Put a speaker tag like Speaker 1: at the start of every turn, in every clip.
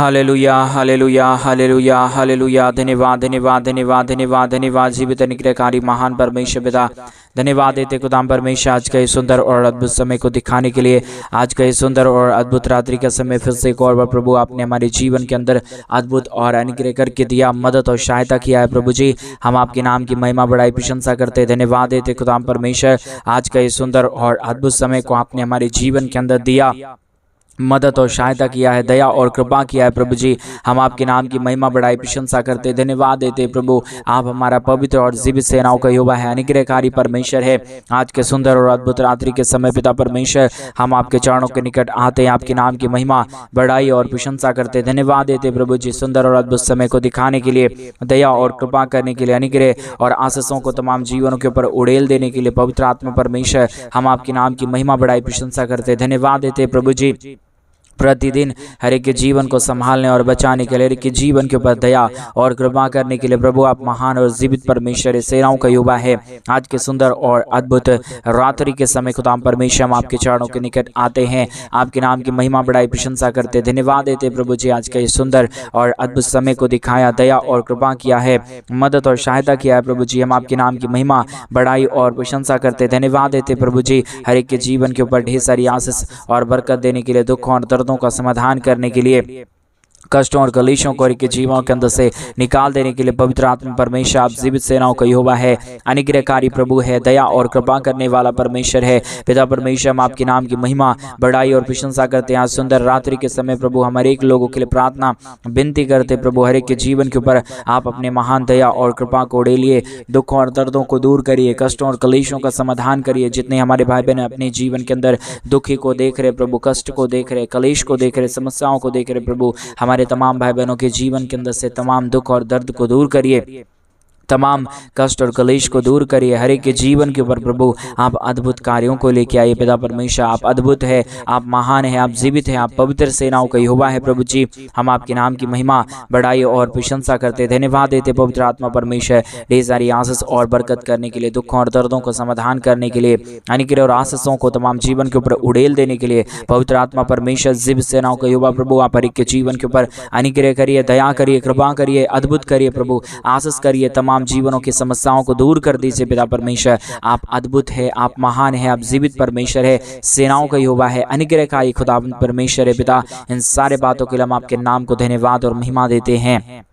Speaker 1: Hallelujah hallelujah hallelujah hallelujah. धन्यवाद धन्यवाद धन्यवाद धन्यवाद धन्यवाद जीवित अनुग्रहकारी महान परमेश्वर पिता, धन्यवाद देते खुदाम परमेश्वर आज का ये सुंदर और अद्भुत समय को दिखाने के लिए, आज का ये सुंदर और अद्भुत रात्रि का समय फिर से एक और बार प्रभु आपने हमारे जीवन के अंदर अद्भुत और अनुग्रह करके दिया, मदद और सहायता किया है। प्रभु जी हम आपके नाम की महिमा बढ़ाई प्रशंसा करते, धन्यवाद देते खुदाम परमेश्वर आज का ये सुंदर और अद्भुत समय को आपने हमारे जीवन के अंदर दिया, मदद और सहायता किया है, दया और कृपा किया है। प्रभु जी हम आपके नाम की महिमा बढ़ाई प्रशंसा करते, धन्यवाद देते प्रभु आप हमारा पवित्र और जीवित सेनाओं का यहोवा है, अनुग्रहकारी परमेश्वर है। आज के सुंदर और अद्भुत रात्रि के समय पिता परमेश्वर हम आपके चरणों के निकट आते हैं, आपके नाम की महिमा बढ़ाई और प्रशंसा करते, धन्यवाद देते प्रभु जी सुंदर और अद्भुत समय को दिखाने के लिए, दया और कृपा करने के लिए, अनुग्रह और आशीषों को तमाम जीवनों के ऊपर उड़ेल देने के लिए पवित्र आत्मा परमेश्वर हम आपके नाम की महिमा बढ़ाई प्रशंसा करते, धन्यवाद देते प्रभु जी प्रतिदिन हर एक के जीवन को संभालने और बचाने के लिए, हर एक के जीवन के ऊपर दया और कृपा करने के लिए प्रभु आप महान और जीवित परमेश्वर सेनाओं का यहोवा है। आज के सुंदर और अद्भुत रात्रि के समय खुदाम परमेश्वर हम आपके चरणों के निकट आते हैं, आपके नाम की महिमा बढ़ाई प्रशंसा करते, धन्यवाद देते प्रभु जी आज का ये सुंदर और अद्भुत समय को दिखाया, दया और कृपा किया है, मदद और सहायता किया है। प्रभु जी हम आपके नाम की महिमा बढ़ाई और प्रशंसा करते, धन्यवाद देते प्रभु जी हर एक के जीवन के ऊपर ढेर सारी आशीष और बरकत देने के लिए, दुख और दर्दों का समाधान करने के लिए, कष्टों और कलेशों को के जीवों के अंदर से निकाल देने के लिए पवित्र आत्मा परमेश्वर आप जीवित सेनाओं का यहोवा है, अनुग्रहकारी प्रभु है, दया और कृपा करने वाला परमेश्वर है। पिता परमेश्वर हम आपके नाम की महिमा बढ़ाई और प्रशंसा करते हैं। आज सुंदर रात्रि के समय प्रभु हम हर एक लोगों के लिए प्रार्थना विनती करते प्रभु हर एक के जीवन के ऊपर आप अपने महान दया और कृपा को उड़ेलिए, दुख और दर्दों को दूर करिए, कष्टों और कलेशों का समाधान करिए। जितने हमारे भाई बहन अपने जीवन के अंदर दुखी को देख रहे प्रभु, कष्ट को देख रहे, कलेश को देख रहे, समस्याओं को देख रहे प्रभु, हमारे तमाम भाई बहनों के जीवन के अंदर से तमाम दुख और दर्द को दूर करिए, तमाम कष्ट और कलेश को दूर करिए। हर एक के जीवन के ऊपर प्रभु आप अद्भुत कार्यों को लेके आइए। पिता परमेश्वर आप अद्भुत है, आप महान है, आप जीवित है, आप पवित्र सेनाओं का यहोवा है। प्रभु जी हम आपके नाम की महिमा बढ़ाई और प्रशंसा करते, धन्यवाद देते पवित्र आत्मा परमेश्वर ढेर सारी आशीष और बरकत करने के लिए, दुखों और दर्दों को समाधान करने के लिए, अनुग्रह और आशीषों को तमाम जीवन के ऊपर उड़ेल देने के लिए पवित्र आत्मा परमेश्वर जीवित सेनाओं का यहोवा प्रभु आप हर एक के जीवन के ऊपर अनुग्रह करिए, दया करिए, कृपा करिए, अद्भुत करिए प्रभु, आशीष करिए, तमाम जीवनों की समस्याओं को दूर कर दीजिए। पिता परमेश्वर आप अद्भुत है, आप महान है, आप जीवित परमेश्वर है, सेनाओं का यहोवा है, अनुग्रहकारी खुदा परमेश्वर है। पिता इन सारे बातों के लिए हम आपके नाम को धन्यवाद और महिमा देते हैं,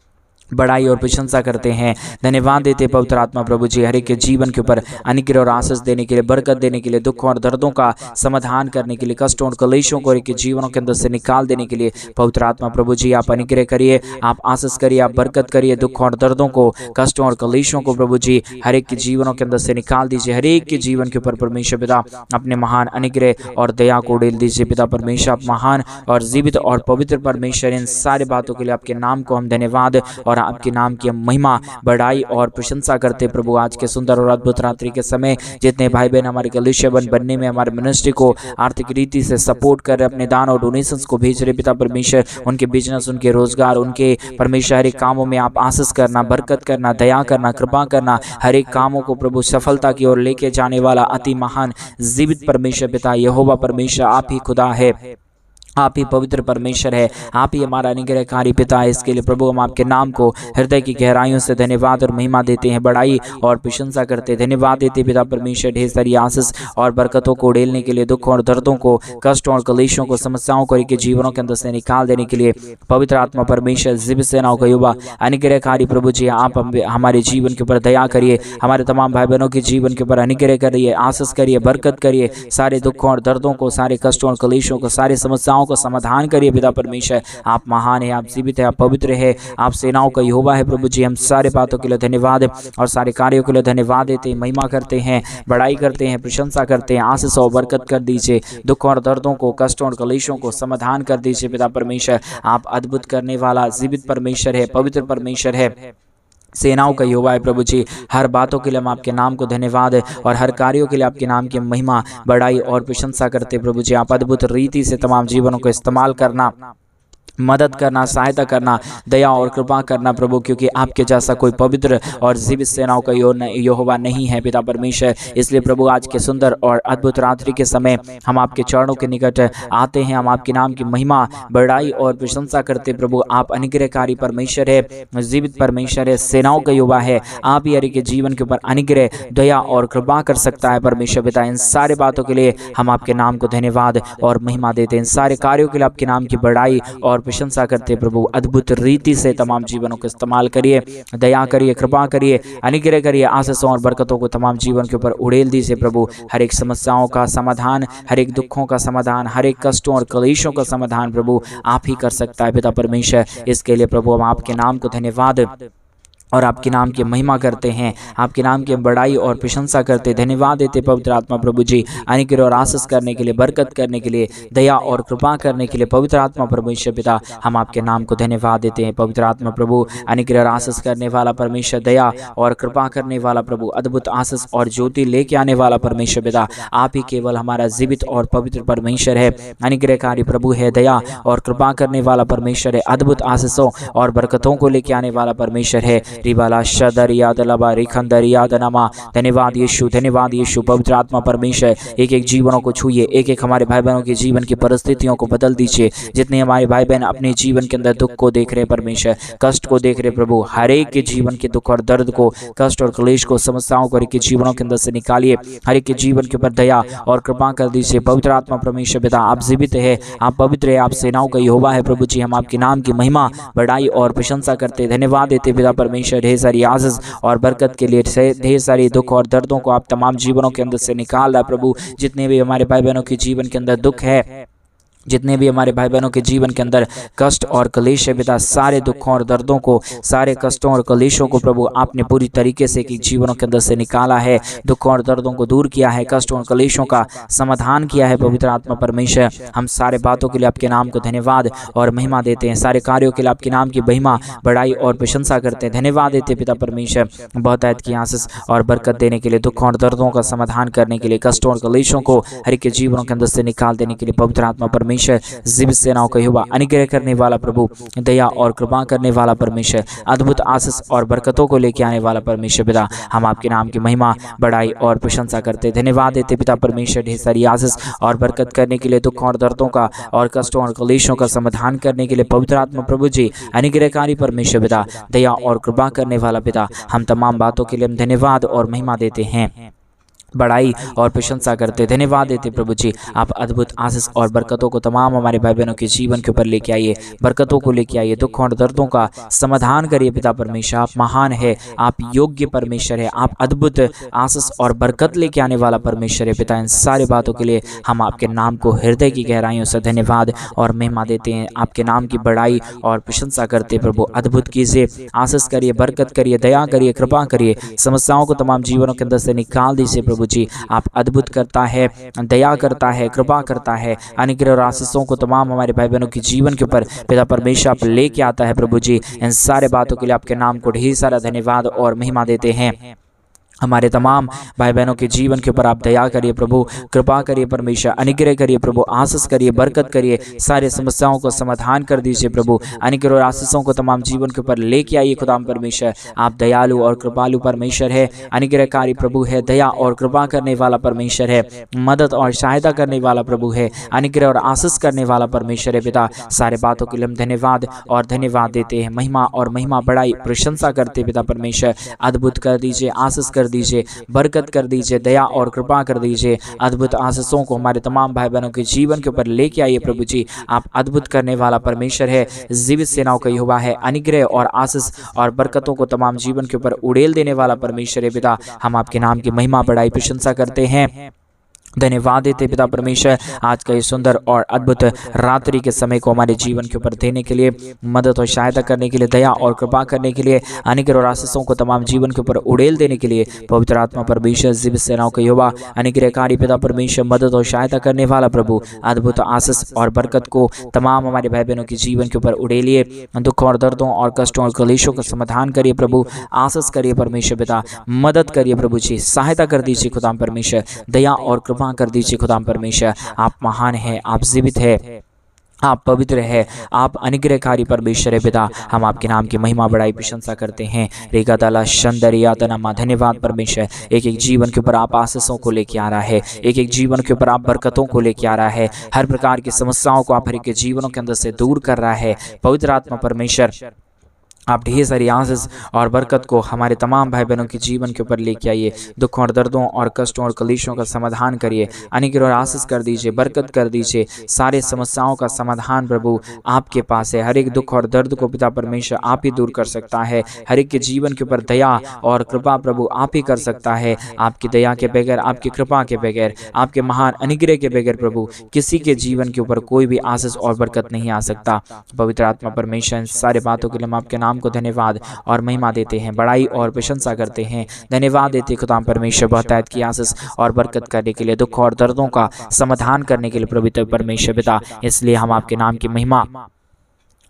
Speaker 1: बढ़ाई और प्रशंसा करते हैं, धन्यवाद देते पवित्र आत्मा प्रभु जी हर एक के जीवन के ऊपर अनुग्रह और आशीष देने के लिए, बरकत देने के लिए, दुखों और दर्दों का समाधान करने के लिए, कष्टों और कलेशों को हर एक के जीवनों के अंदर से निकाल देने के लिए पवित्र आत्मा प्रभु जी आप अनुग्रह करिए, आप आशीष करिए, आप बरकत करिए, दुखों और दर्दों को, कष्टों और कलेशों को प्रभु जी हर एक के जीवनों के अंदर से निकाल दीजिए। हर एक के जीवन के ऊपर परमेश्वर पिता अपने महान अनुग्रह और दया को उड़ेल दीजिए। पिता परमेश्वर आप महान और जीवित और पवित्र परमेश्वर, इन सारे बातों के लिए आपके नाम को हम धन्यवाद और आपके नाम की महिमा बढ़ाई और प्रशंसा करते प्रभु। आज के सुंदर और अद्भुत रात्रि के समय जितने भाई बहन हमारे कलीसिया बनने में, हमारे मिनिस्ट्री को आर्थिक रीति से सपोर्ट कर रहे, अपने दान और डोनेशंस को भेज रहे पिता परमेश्वर, उनके बिजनेस, उनके रोजगार, उनके परमेश्वर हर एक कामों में आप आशीष करना, बरकत करना, दया करना, कृपा करना, हर एक कामों को प्रभु सफलता की ओर लेके जाने वाला अति महान जीवित परमेश्वर पिता यहोवा परमेश्वर आप ही खुदा है, आप ही पवित्र परमेश्वर है, आप ही हमारा अनुग्रहकारी पिता है। इसके लिए प्रभु हम आपके नाम को हृदय की गहराइयों से धन्यवाद और महिमा देते हैं, बढ़ाई और प्रशंसा करते, धन्यवाद देते पिता परमेश्वर ढेर सारी आशीष और बरकतों को उड़ेलने के लिए, दुख और दर्दों को, कष्टों और कलेशों को, समस्याओं को के जीवनों के अंदर से निकाल देने के लिए पवित्र आत्मा परमेश्वर जीवित सेनाओं का युवा अनुग्रहकारी प्रभु जी आप हमारे जीवन के ऊपर दया करिए, हमारे तमाम भाई बहनों के जीवन के ऊपर अनुग्रह करिए, आशीष करिए, बरकत करिए, सारे दुखों और दर्दों को, सारे कष्टों और कलेशों को, सारी समस्याओं को समाधान करिए। पिता परमेश्वर आप महान है, आप जीवित है, आप पवित्र है, आप सेनाओं का यहोवा है। प्रभु जी हम सारे बातों के लिए धन्यवाद और सारे कार्यों के लिए धन्यवाद देते हैं, महिमा करते हैं, बढ़ाई करते हैं, प्रशंसा करते हैं, आशीष और बरकत कर दीजिए, दुख और दर्दों को, कष्टों और कलेशों को समाधान कर दीजिए। पिता परमेश्वर आप अद्भुत करने वाला जीवित परमेश्वर है, पवित्र परमेश्वर है, सेनाओं का यहोवा है। प्रभु जी हर बातों के लिए हम आपके नाम को धन्यवाद और हर कार्यों के लिए आपके नाम की महिमा बढ़ाई और प्रशंसा करते प्रभु जी आप अद्भुत रीति से तमाम जीवनों को इस्तेमाल करना, मदद करना, सहायता करना, दया और कृपा करना प्रभु, क्योंकि आपके जैसा कोई पवित्र और जीवित सेनाओं का यहोवा नहीं है पिता परमेश्वर। इसलिए प्रभु आज के सुंदर और अद्भुत रात्रि के समय हम आपके चरणों के निकट आते हैं। हम आपके नाम की महिमा, बड़ाई और प्रशंसा करते प्रभु। आप अनुग्रहकारी परमेश्वर है, जीवित परमेश्वर है, सेनाओं का यहोवा है। आप ही हर के जीवन के ऊपर अनुग्रह, दया और कृपा कर सकता है परमेश्वर पिता। इन सारे बातों के लिए हम आपके नाम को धन्यवाद और महिमा देते हैं। इन सारे कार्यों के लिए आपके नाम की बड़ाई और प्रशंसा करते प्रभु। अद्भुत रीति से तमाम जीवनों को इस्तेमाल करिए, दया करिए, कृपा करिए, अनुग्रह करिए, आशीषों और बरकतों को तमाम जीवन के ऊपर उड़ेल दीजिए प्रभु। हर एक समस्याओं का समाधान, हर एक दुखों का समाधान, हर एक कष्टों और क्लेशों का समाधान प्रभु आप ही कर सकता है पिता परमेश्वर। इसके लिए प्रभु हम आपके नाम को धन्यवाद और आपके नाम की महिमा करते हैं, आपके नाम की बड़ाई और प्रशंसा करते, धन्यवाद देते पवित्र आत्मा प्रभु जी। अनुग्रह और आशीष करने के लिए, बरकत करने के लिए, दया और कृपा करने के लिए पवित्र आत्मा परमेश्वर पिता हम आपके नाम को धन्यवाद देते हैं। पवित्र आत्मा प्रभु, अनुग्रह और आशीष करने वाला परमेश्वर, दया और कृपा करने वाला प्रभु, अद्भुत आशीष और ज्योति लेके आने वाला परमेश्वर पिता आप ही केवल हमारा जीवित और पवित्र परमेश्वर है। अनुग्रहकारी प्रभु है, दया और कृपा करने वाला परमेश्वर है, अद्भुत आशीषों और बरकतों को लेके आने वाला परमेश्वर है। रिबाला शदरिया दलबा रिखंदरिया दनमा। धन्यवाद यीशु, धन्यवाद यीशु। पवित्र आत्मा परमेश्वर एक एक जीवनों को छूइए, एक एक हमारे भाई बहनों के जीवन की परिस्थितियों को बदल दीजिए। जितने हमारे भाई बहन अपने जीवन के अंदर दुख को देख रहे हैं परमेश्वर, कष्ट को देख रहे प्रभु, हर एक के जीवन के दुख और दर्द को, कष्ट और क्लेश को, समस्याओं को हर एक के जीवनों के अंदर से निकालिए। हर एक के जीवन के ऊपर दया और कृपा कर दीजिए। पवित्र आत्मा परमेश्वर पिता आप जीवित है, आप पवित्र है, आप सेनाओं का यहोवा है प्रभु जी। हम आपके नाम की महिमा, बड़ाई और प्रशंसा करते, धन्यवाद देते पिता परमेश्वर। ढेर सारी आशीष और बरकत के लिए, ढेर सारी दुख और दर्दों को आप तमाम जीवनों के अंदर से निकाल रहा प्रभु। जितने भी हमारे भाई बहनों के जीवन के अंदर दुख है, जितने भी हमारे भाई बहनों के जीवन के अंदर कष्ट और क्लेश है पिता, सारे दुखों और दर्दों को, सारे कष्टों और क्लेशों को प्रभु आपने पूरी तरीके से कि जीवनों के अंदर से निकाला है। दुखों और दर्दों को दूर किया है, कष्टों और क्लेशों का समाधान किया है पवित्र आत्मा परमेश्वर। हम सारे बातों के लिए आपके नाम को धन्यवाद और महिमा देते हैं। सारे कार्यों के लिए आपके नाम की महिमा, बड़ाई और प्रशंसा करते हैं, धन्यवाद देते पिता परमेश्वर। बहुतायत की आशीष और बरकत देने के लिए, दुखों और दर्दों का समाधान करने के लिए, कष्टों और क्लेशों को हर एक के जीवनों के अंदर से निकाल देने के लिए पवित्र आत्मा परमेश्वर, जीवित सेनाओं का यहोवा, अनुग्रह करने वाला प्रभु, दया और कृपा करने वाला परमेश्वर, अद्भुत आशीष और बरकतों को लेके आने वाला परमेश्वर पिता हम आपके नाम की महिमा, बड़ाई और प्रशंसा करते, धन्यवाद देते पिता परमेश्वर। ढेर सारी आशीष और बरकत करने के लिए, दुखों और दर्दों का और कष्टों और क्लेशों का समाधान करने के लिए पवित्र आत्मा प्रभु जी, अनुग्रहकारी परमेश्वर पिता, दया और कृपा करने वाला पिता हम तमाम बातों के लिए हम धन्यवाद और महिमा देते हैं, बड़ाई और प्रशंसा करते, धन्यवाद देते प्रभु जी। आप अद्भुत आशीष और बरकतों को तमाम हमारे भाई बहनों के जीवन के ऊपर लेके आइए, बरकतों को लेके आइए, दुखों और दर्दों का समाधान करिए पिता परमेश्वर। आप महान है, आप योग्य परमेश्वर है, आप अद्भुत आशीष और बरकत लेके आने वाला परमेश्वर है पिता। इन सारे बातों के लिए हम आपके नाम को हृदय की गहराइयों से धन्यवाद और महिमा देते हैं। आपके नाम की बड़ाई और प्रशंसा करते प्रभु। अद्भुत कीजिए, आशीष करिए, बरकत करिए, दया करिए, कृपा करिए, समस्याओं को तमाम जीवनों के अंदर से निकाल दीजिए प्रभु जी। आप अद्भुत करता है, दया करता है, कृपा करता है, अनुग्रह और आशीषों को तमाम हमारे भाई बहनों के जीवन के ऊपर पिता परमेश्वर आप लेके आता है प्रभु जी। इन सारे बातों के लिए आपके नाम को ढेर सारा धन्यवाद और महिमा देते हैं। हमारे तमाम भाई बहनों के जीवन के ऊपर आप दया करिए प्रभु, कृपा करिए परमेश्वर, अनुग्रह करिए प्रभु, आशीष करिए, बरकत करिए, सारे समस्याओं को समाधान कर दीजिए प्रभु। अनुग्रह और आशीषों को तमाम जीवन के ऊपर लेके आइए खुदाम परमेश्वर। आप दयालु और कृपालु परमेश्वर है, अनुग्रहकारी प्रभु है, दया और कृपा करने वाला परमेश्वर है, मदद और सहायता करने वाला प्रभु है, अनुग्रह और आशीष करने वाला परमेश्वर है पिता। सारे बातों के लिए हम धन्यवाद और धन्यवाद देते हैं, महिमा और महिमा, बड़ाई, प्रशंसा करते पिता परमेश्वर। अद्भुत कर दीजिए, आशीष कर दीजिए, बरकत कर दीजिए, दया और कृपा कर दीजिए। अद्भुत आशीषों को हमारे तमाम भाई बहनों के जीवन के ऊपर लेके आइए प्रभु जी। आप अद्भुत करने वाला परमेश्वर है, जीवित सेनाओं का यहोवा है, अनुग्रह और आशीष और बरकतों को तमाम जीवन के ऊपर उड़ेल देने वाला परमेश्वर है पिता। हम आपके नाम की महिमा, बड़ाई, प्रशंसा करते हैं, धन्यवाद देते पिता परमेश्वर। आज का ये सुंदर और अद्भुत रात्रि के समय को हमारे जीवन के ऊपर देने के लिए, मदद और सहायता करने के लिए, दया और कृपा करने के लिए, अनुग्रह और आशीषों को तमाम जीवन के ऊपर उड़ेल देने के लिए पवित्र आत्मा परमेश्वर, जीवित सेनाओं का यहोवा, अनुग्रहकारी पिता परमेश्वर, मदद और सहायता करने वाला प्रभु, अद्भुत आशीष और बरकत को तमाम हमारे भाई बहनों के जीवन के ऊपर उड़ेलिए। दुखों और दर्दों और कष्टों और क्लेशों का समाधान करिए प्रभु, आशीष करिए परमेश्वर पिता, मदद करिए प्रभु जी, सहायता कर दीजिए खुदाम परमेश्वर, दया और कृपा कर दीजिए खुदाम परमेश्वर। आप महान है, आप जीवित है, आप पवित्र है, आप अनुग्रहकारी परमेश्वर है पिता। हम आपके नाम की महिमा बढ़ाई प्रशंसा करते हैं। रेगा दाला शंदरिया तनमा, धन्यवाद परमेश्वर। एक एक जीवन के ऊपर आप आशीषों को लेके आ रहा है, एक एक जीवन के ऊपर आप बरकतों को लेके आ रहा है, हर प्रकार की समस्याओं को आप हर एक के जीवनों के अंदर से दूर कर रहा है। पवित्र आत्मा परमेश्वर, आप ढेर सारी आशीष और बरकत को हमारे तमाम भाई बहनों के जीवन के ऊपर लेके आइए। दुखों और दर्दों और कष्टों और कलेशों का समाधान करिए, अनुग्रह और आशीष कर दीजिए, बरकत कर दीजिए। सारे समस्याओं का समाधान प्रभु आपके पास है। हर एक दुख और दर्द को पिता परमेश्वर आप ही दूर कर सकता है। हर एक के जीवन के ऊपर दया और कृपा प्रभु आप ही कर सकता है। आपकी दया के बगैर, आपकी कृपा के बगैर, आपके महान अनुग्रह के बगैर प्रभु किसी के जीवन के ऊपर कोई भी आशीष और बरकत नहीं आ सकता। पवित्र आत्मा परमेश्वर, सारे बातों के लिए हम आपके नाम को धन्यवाद और महिमा देते हैं, बड़ाई और प्रशंसा करते हैं। धन्यवाद देते खुदा परमेश्वर बहुतायत की आशीष और बरकत करने के लिए, दुख और दर्दों का समाधान करने के लिए पवित्र परमेश्वर पिता। इसलिए हम आपके नाम की महिमा,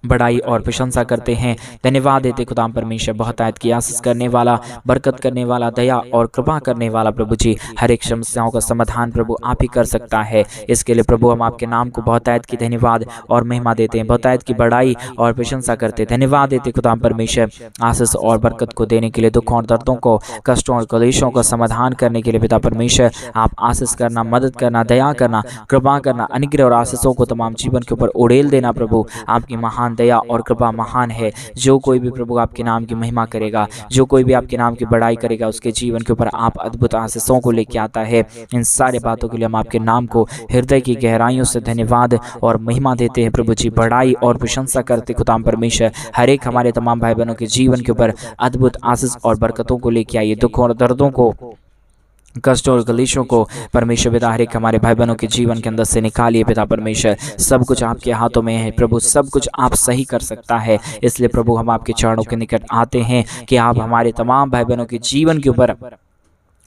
Speaker 1: बड़ाई और प्रशंसा करते हैं। धन्यवाद देते खुदाम परमेश्वर बहुतायत की आशीष करने वाला, बरकत करने वाला, दया और कृपा करने वाला प्रभु जी। हर एक समस्याओं का समाधान प्रभु आप ही कर सकता है। इसके लिए प्रभु हम आपके नाम को बहुतायत की धन्यवाद और महिमा देते हैं, बहुतायत की बड़ाई और प्रशंसा करते हैं। धन्यवाद देते खुदाम परमेश्वर आशीष और बरकत को देने के लिए, दुखों और दर्दों को, कष्टों और कलेशों का समाधान करने के लिए पिता परमेश्वर आप आशीष करना, मदद करना, दया करना, कृपा करना, अनुग्रह और आशीषों को तमाम जीवन के ऊपर उड़ेल देना प्रभु। आपकी महान दया और कृपा महान है। जो कोई भी प्रभु आपके नाम की महिमा करेगा, जो कोई भी आपके नाम की बड़ाई करेगा, उसके जीवन के ऊपर आप अद्भुत आशीषों को लेके आता है। इन सारे बातों के लिए हम आपके नाम को हृदय की गहराइयों से धन्यवाद और महिमा देते हैं प्रभु जी। बड़ाई और प्रशंसा करते खुदाम परमेश्वर हर एक हमारे तमाम भाई बहनों के जीवन के ऊपर अद्भुत आशीष और बरकतों को लेके आइए। दुखों और दर्दों को, कष्ट और कलेशों को परमेश्वर पिता हर एक हमारे भाई बहनों के जीवन के अंदर से निकालिए पिता परमेश्वर। सब कुछ आपके हाथों में है प्रभु, सब कुछ आप सही कर सकता है। इसलिए प्रभु हम आपके चरणों के निकट आते हैं कि आप हमारे तमाम भाई बहनों के जीवन के ऊपर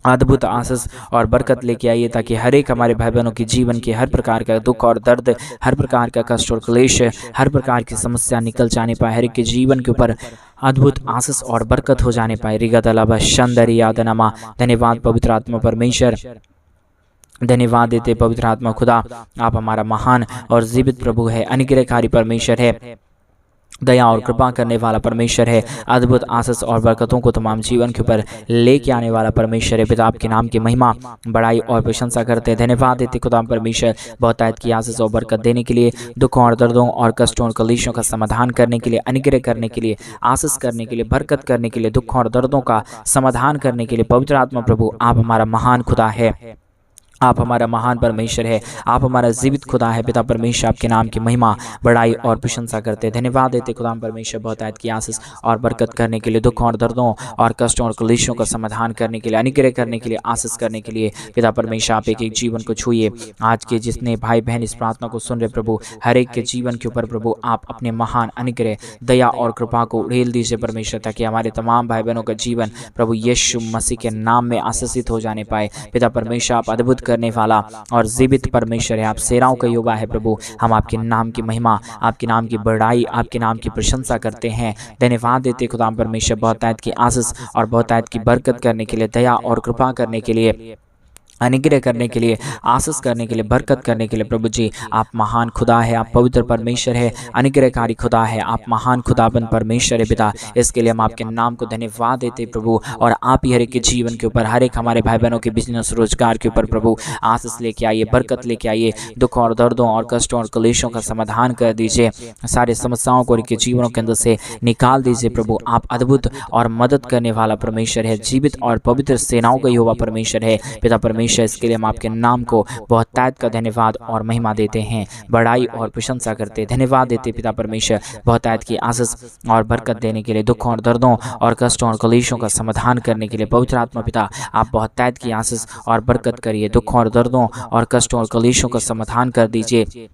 Speaker 1: अद्भुत आशीष और बरकत लेके आइए, ताकि हर एक हमारे भाई बहनों के जीवन के हर प्रकार का दुख और दर्द, हर प्रकार का कष्ट और क्लेश, हर प्रकार की समस्या निकल जाने पाए। हर एक के जीवन के ऊपर अद्भुत आशीष और बरकत हो जाने पाए। रिगदलाबा शंदरी यादनमा, धन्यवाद पवित्र आत्मा परमेश्वर। धन्यवाद देते पवित्र आत्मा खुदा, आप हमारा महान और जीवित प्रभु है, अनुग्रहकारी परमेश्वर है, दया और कृपा करने वाला परमेश्वर है, अद्भुत आशीष और बरकतों को तमाम जीवन के ऊपर लेके आने वाला परमेश्वर है। पिता आपके नाम की महिमा, बड़ाई और प्रशंसा करते हैं। धन्यवाद देते खुदा परमेश्वर बहुतायत की आशीष और बरकत देने के लिए, दुखों और दर्दों और कष्टों और कलेशों का समाधान करने के लिए, अनुग्रह करने के लिए, आशीष करने के लिए, बरकत करने के लिए, दुखों और दर्दों का समाधान करने के लिए। पवित्र आत्मा प्रभु आप हमारा महान खुदा है, आप हमारा महान परमेश्वर है, आप हमारा जीवित खुदा है। पिता परमेश्वर आपके नाम की महिमा, बड़ाई और प्रशंसा करते हैं। धन्यवाद देते खुदा परमेश्वर बहुतायत की आशीष और बरकत करने के लिए, दुखों और दर्दों और कष्टों और कलेशों का समाधान करने के लिए, अनुग्रह करने के लिए, आशीष करने के लिए। पिता परमेश्वर आप एक एक जीवन को छूइए। आज के जितने भाई बहन इस प्रार्थना को सुन रहे प्रभु, हर एक के जीवन के ऊपर प्रभु आप अपने महान अनुग्रह, दया और कृपा को उड़ेल दीजिए परमेश्वर, ताकि हमारे तमाम भाई बहनों का जीवन प्रभु यीशु मसीह के नाम में आशीषित हो जाने पाए। पिता परमेश्वर आप अद्भुत करने वाला और जीवित परमेश्वर है, आप सेनाओं का यहोवा है प्रभु। हम आपके नाम की महिमा, आपके नाम की बड़ाई, आपके नाम की प्रशंसा करते हैं। धन्यवाद देते खुदा परमेश्वर बहुतायत की आशीष और बहुतायत की बरकत करने के लिए, दया और कृपा करने के लिए, अनुग्रह करने के लिए, आशीष करने के लिए, बरकत करने के लिए। प्रभु जी आप महान खुदा है, आप पवित्र परमेश्वर है, अनुग्रहकारी खुदा है, आप महान खुदाबंद परमेश्वर है पिता। इसके लिए हम आपके नाम को धन्यवाद देते प्रभु, और आप ही हर एक के जीवन के ऊपर, हर एक हमारे भाई बहनों के बिजनेस रोजगार के ऊपर प्रभु आशीष लेके आइए, बरकत लेके आइए। दुखों और दर्दों और कष्टों और कलेशों का समाधान कर दीजिए, सारे समस्याओं को उनके जीवनों के अंदर से निकाल दीजिए प्रभु। आप अद्भुत और मदद करने वाला परमेश्वर है, जीवित और पवित्र सेनाओं का यहोवा परमेश्वर है पिता परमेश्वर। इसके लिए हम आपके नाम को बहुतायत का धन्यवाद और महिमा देते हैं, बड़ाई और प्रशंसा करते। धन्यवाद देते पिता परमेश्वर बहुतायत की आशीष और बरकत देने के लिए, दुखों और दर्दों और कष्टों और कलेशों का समाधान करने के लिए। पवित्र आत्मा पिता आप बहुतायत की आशीष और बरकत करिए, दुखों और दर्दों और कष्टों और कलेशों का समाधान कर दीजिए।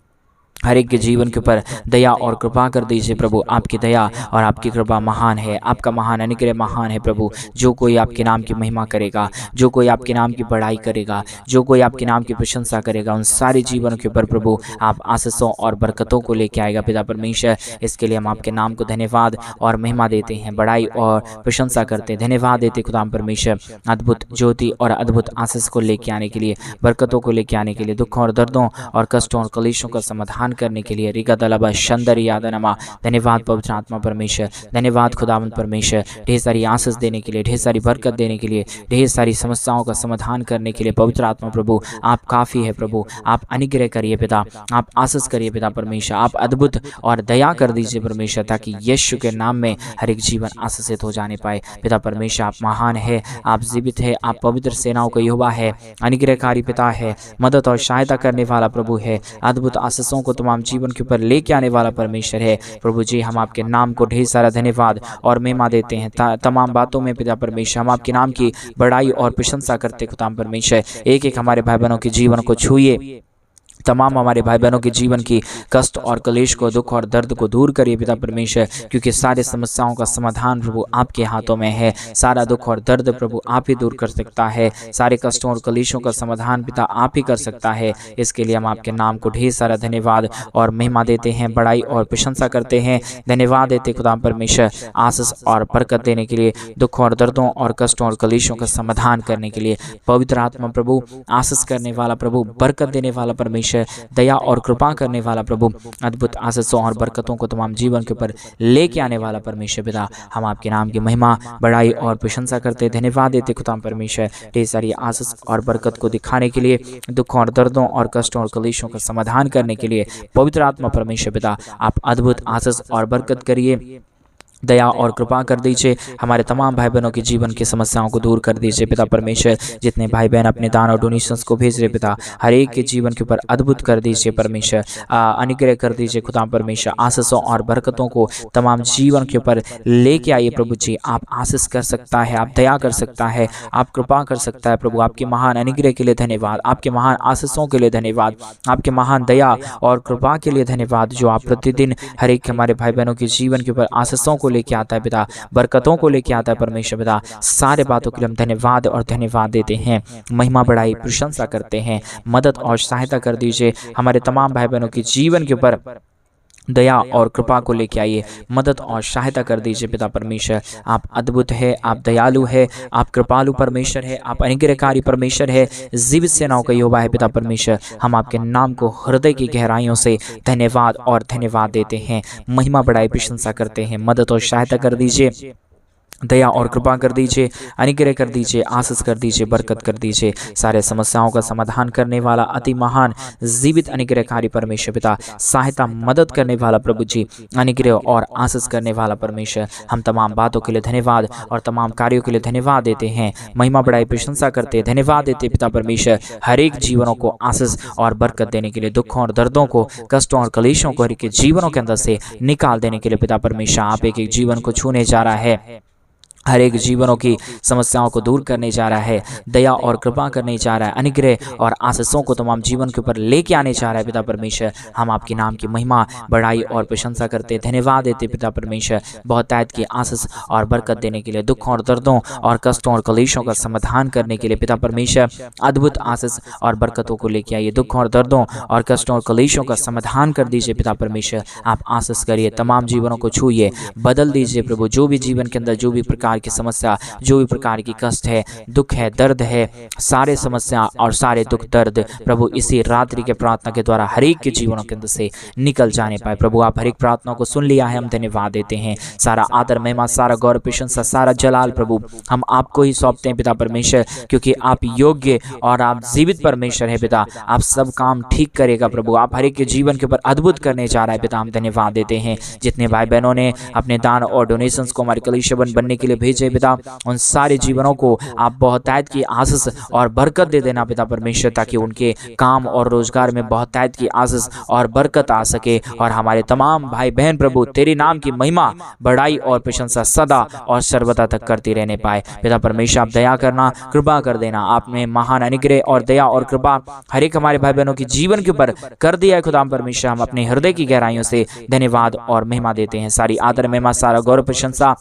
Speaker 1: हर एक के जीवन के ऊपर दया और कृपा कर दीजिए प्रभु। आपकी दया और आपकी कृपा महान है, आपका महान अनुग्रह महान है प्रभु। जो कोई आपके नाम की महिमा करेगा, जो कोई आपके नाम की बड़ाई करेगा, जो कोई आपके नाम की प्रशंसा करेगा, उन सारे जीवनों के ऊपर प्रभु आप आशीषों और बरकतों को लेके आएगा पिता परमेश्वर। इसके लिए हम आपके नाम को धन्यवाद और महिमा देते हैं, बड़ाई और प्रशंसा करते हैं। धन्यवाद देते खुदा परमेश्वर अद्भुत ज्योति और अद्भुत आशीष को लेके आने के लिए, बरकतों को लेके आने के लिए, दुखों और दर्दों और कष्टों और कलेशों का समाधान समाधान करने के लिए। रिका दलबा शंदर यादनमा, धन्यवाद पवित्र आत्मा परमेश्वर, धन्यवाद खुदावंद परमेश्वर, ढेर सारी आशीष देने के लिए, ढेर सारी बरकत देने के लिए, ढेर सारी समस्याओं का समाधान करने के लिए। पवित्र आत्मा प्रभु आप काफ़ी है प्रभु, आप अनुग्रह करिए पिता, आप आशीष करिए पिता परमेश्वर, आप अद्भुत और दया कर दीजिए परमेश्वर, ताकि यीशु के नाम में हर एक जीवन आशीषित हो जाने पाए। पिता परमेश्वर आप महान है, आप जीवित है, आप पवित्र सेनाओं का यहोवा है, अनुग्रहकारी पिता है, मदद और सहायता करने वाला प्रभु है, अद्भुत आशीषों को तमाम जीवन के ऊपर लेके आने वाला परमेश्वर है। प्रभु जी हम आपके नाम को ढेर सारा धन्यवाद और महिमा देते हैं तमाम बातों में। पिता परमेश्वर हम आपके नाम की बड़ाई और प्रशंसा करते खुदा परमेश्वर। एक एक हमारे भाई बहनों के जीवन को छूइए, तमाम हमारे भाई बहनों के जीवन की कष्ट और कलेश को, दुख और दर्द को दूर करिए पिता परमेश्वर, क्योंकि सारे समस्याओं का समाधान प्रभु आपके हाथों में है। सारा दुख और दर्द प्रभु आप ही दूर कर सकता है, सारे कष्टों और कलेशों का समाधान पिता आप ही कर सकता है। इसके लिए हम आपके नाम को ढेर सारा धन्यवाद और महिमा देते हैं, बड़ाई और प्रशंसा करते हैं। धन्यवाद देते खुदा परमेश्वर आशीष और बरकत देने के लिए, दुख और दर्दों और कष्टों और कलेशों का समाधान करने के लिए। पवित्र आत्मा प्रभु आशीष करने वाला प्रभु, बरकत देने वाला परमेश्वर, दया और कृपा करने वाला प्रभु, अद्भुत आशीषों और बरकतों को तमाम जीवन के ऊपर लेके आने वाला परमेश्वर पिता, हम आपके नाम की महिमा, बड़ाई और प्रशंसा करते, धन्यवाद देते खुदा परमेश्वर ढेर सारी आशीष और बरकत को दिखाने के लिए, दुख और दर्दों और कष्टों और कलेशों का समाधान करने के लिए। पवित्र आत्मा परमेश्वर पिता आप अद्भुत आशीष और बरकत करिए, दया और कृपा कर दीजिए, हमारे तमाम भाई बहनों के जीवन की समस्याओं को दूर कर दीजिए पिता परमेश्वर। जितने भाई बहन अपने दान और डोनेशंस को भेज रहे पिता, हर एक के जीवन के ऊपर अद्भुत कर दीजिए परमेश्वर, अनुग्रह कर दीजिए खुदा परमेश्वर। आशीषों और बरकतों को तमाम जीवन के ऊपर लेके आइए प्रभु जी। आप आशीष कर सकता है, आप दया कर सकता है, आप कृपा कर सकता है प्रभु। आपके महान अनुग्रह के लिए धन्यवाद, आपके महान आशीषों के लिए धन्यवाद, आपके महान दया और कृपा के लिए धन्यवाद, जो आप प्रतिदिन हर एक हमारे भाई बहनों के जीवन के ऊपर आशीषों को लेके आता है पिता, बरकतों को लेके आता है परमेश्वर पिता। सारे बातों के लिए हम धन्यवाद और धन्यवाद देते हैं, महिमा बढ़ाई प्रशंसा करते हैं। मदद और सहायता कर दीजिए हमारे तमाम भाई बहनों के जीवन के ऊपर, दया और कृपा को लेके आइए, मदद और सहायता कर दीजिए पिता परमेश्वर। आप अद्भुत है, आप दयालु है, आप कृपालु परमेश्वर है, आप अनुग्रहकारी परमेश्वर है, जीवित सेनाओं का यहोवा है पिता परमेश्वर। हम आपके नाम को हृदय की गहराइयों से धन्यवाद और धन्यवाद देते हैं, महिमा बढ़ाई प्रशंसा करते हैं। मदद और सहायता कर दीजिए, दया और कृपा कर दीजिए, अनुग्रह कर दीजिए, आशीष कर दीजिए, बरकत कर दीजिए। सारे समस्याओं का समाधान करने वाला अति महान जीवित अनुग्रहकारी परमेश्वर पिता, सहायता मदद करने वाला प्रभु जी, अनुग्रह और आशीष करने वाला परमेश्वर। हम तमाम बातों के लिए धन्यवाद और तमाम कार्यों के लिए धन्यवाद देते हैं, महिमा बढ़ाई प्रशंसा करते, धन्यवाद देते पिता परमेश्वर। हर एक जीवनों को आशीष और बरकत देने के लिए, दुखों और दर्दों को, कष्टों और कलेशों को हर एक जीवनों के अंदर से निकाल देने के लिए पिता परमेश्वर। आप एक एक जीवन को छूने जा रहा है, हर एक जीवनों की समस्याओं को दूर करने जा रहा है, दया और कृपा करने जा रहा है, अनुग्रह और आशीषों को तमाम जीवन के ऊपर लेके आने जा रहा है पिता परमेश्वर। हम आपके नाम की महिमा, बड़ाई और प्रशंसा करते, धन्यवाद देते पिता परमेश्वर। बहुत तायत की आशीष और बरकत देने के लिए, दुखों और दर्दों और कष्टों और कलेशों का समाधान करने के लिए पिता परमेश्वर, अद्भुत आशीष और बरकतों को लेके आइए। दुखों और दर्दों और कष्टों और कलेशों का समाधान कर दीजिए पिता परमेश्वर। आप आशीष करिए, तमाम जीवनों को छूइए, बदल दीजिए प्रभु। जो भी जीवन के अंदर जो भी प्रकार की समस्या, जो भी प्रकार की कष्ट है, दुख है, दर्द है, सारे समस्या और सारे दुख दर्द प्रभु इसी रात्रि के प्रार्थना के द्वारा हर एक के जीवनों के अंदर से निकल जाने पाए प्रभु। आप हर एक प्रार्थना को सुन लिया है, हम धन्यवाद देते हैं। सारा आदर, महिमा, सारा गौरव, प्रशंसा, सारा जलाल प्रभु हम आपको ही सौंपते हैं पिता परमेश्वर, क्योंकि आप योग्य और आप जीवित परमेश्वर है पिता। आप सब काम ठीक करेगा प्रभु, आप हर एक के जीवन के ऊपर अद्भुत करने जा रहा है पिता। हम धन्यवाद देते हैं। जितने भाई बहनों ने अपने दान और डोनेशंस को हमारे कलीसिया बनने के लिए भेजे पिता, उन सारे जीवनों को आप बहुतायत की आशीष और बरकत दे देना पिता परमेश्वर, ताकि उनके काम और रोजगार में बहुतायत की आशीष और बरकत आ सके। और हमारे तमाम भाई बहन प्रभु तेरे नाम की महिमा, बड़ाई और प्रशंसा सदा और सर्वदा तक करती रहने पाए पिता परमेश्वर। आप दया करना, कृपा कर देना। आपने महान अनुग्रह और दया और कृपा हर एक हमारे भाई बहनों के जीवन के ऊपर कर दिया है खुदा परमेश्वर। हम अपने हृदय की गहराइयों से धन्यवाद और महिमा देते हैं। सारी आदर, महिमा, सारा गौरव, प्रशंसा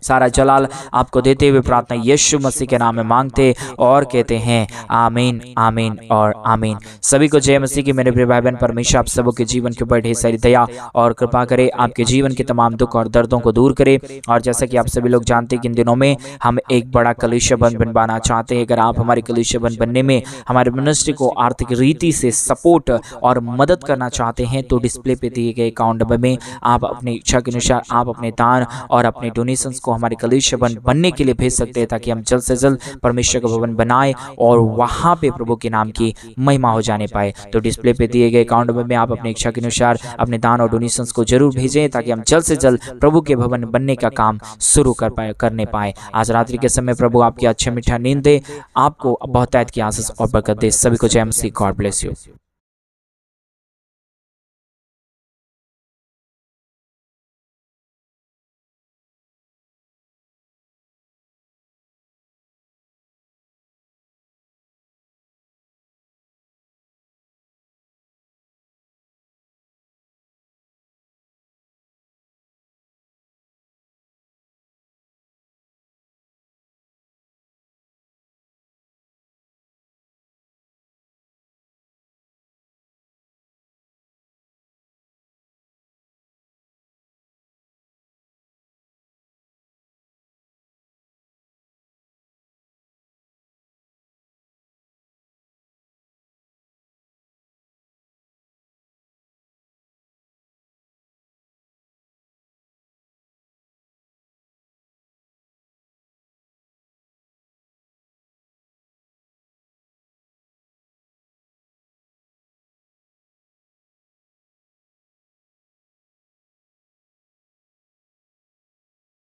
Speaker 1: सारा जलाल आपको देते हुए प्रार्थना यीशु मसीह के नाम में मांगते और कहते हैं आमीन, आमीन और आमीन। सभी को जय मसीह की। मेरे प्रिय भाई बहन, परमेश्वर आप सबों के जीवन के ऊपर ढेर सारी दया और कृपा करे, आपके जीवन के तमाम दुख और दर्दों को दूर करे। और जैसा कि आप सभी लोग जानते हैं कि इन दिनों में हम एक बड़ा कलीसिया बंद बनवाना चाहते हैं। अगर आप हमारे कलीसिया बंद बनने में हमारे मिनिस्ट्री को आर्थिक रीति से सपोर्ट और मदद करना चाहते हैं तो डिस्प्ले पे दिए गए अकाउंट नंबर में आप अपनी इच्छा के अनुसार आप अपने दान और अपने डोनेशंस को हमारे कलीसिया भवन बनने के लिए भेज सकते हैं, ताकि हम जल्द से जल्द परमेश्वर का भवन बनाए और वहां पे प्रभु के नाम की महिमा हो जाने पाए। तो डिस्प्ले पे दिए गए अकाउंट नंबर में आप अपनी इच्छा के अनुसार अपने दान और डोनेशंस को जरूर भेजें, ताकि हम जल्द से जल्द प्रभु के भवन बनने का काम शुरू करने पाए। आज रात्रि के समय प्रभु आपकी अच्छे मीठा नींद दे, आपको बहुतायत की आशीष और बरकत दे। सभी को जय मसीह। God bless you.